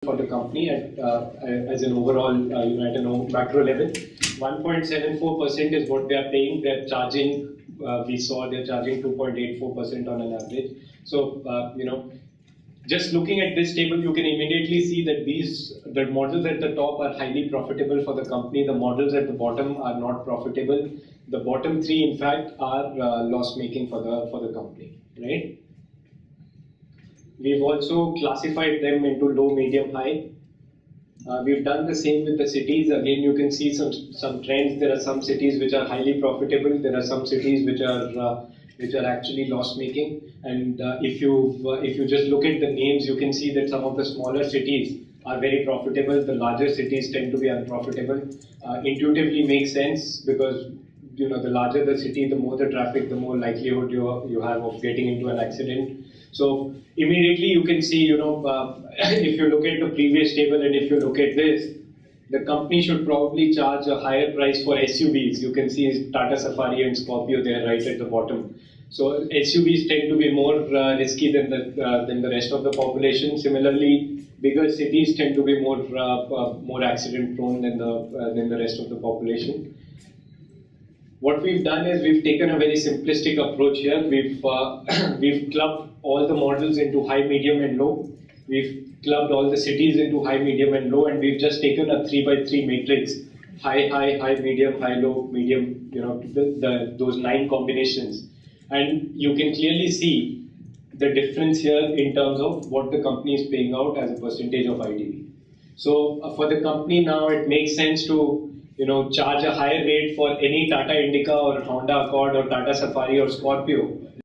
for the company as an overall, at a macro level. 1.74% is what they are paying. They're charging, we saw they're charging 2.84% on an average. So, just looking at this table, you can immediately see that the models at the top are highly profitable for the company. The models at the bottom are not profitable. The bottom three, in fact, are loss-making for the company, right? We've also classified them into low, medium, high. We've done the same with the cities. Again, you can see some trends. There are some cities which are highly profitable. There are some cities which are actually loss-making. And if you just look at the names, you can see that some of the smaller cities are very profitable. The larger cities tend to be unprofitable. Intuitively makes sense because the larger the city, the more the traffic, the more likelihood you have of getting into an accident. So immediately you can see, if you look at the previous table and if you look at this, the company should probably charge a higher price for SUVs. You can see Tata Safari and Scorpio there right at the bottom. So SUVs tend to be more risky than the rest of the population. Similarly, bigger cities tend to be more accident prone than the rest of the population. What we've done is we've taken a very simplistic approach here. We've clubbed all the models into high, medium, and low. We've clubbed all the cities into high, medium, and low, and we've just taken a 3x3 matrix: high, high, high, medium, high, low, medium. Those 9 combinations, and you can clearly see the difference here in terms of what the company is paying out as a percentage of IDV. So for the company now, it makes sense to charge a higher rate for any Tata Indica or Honda Accord or Tata Safari or Scorpio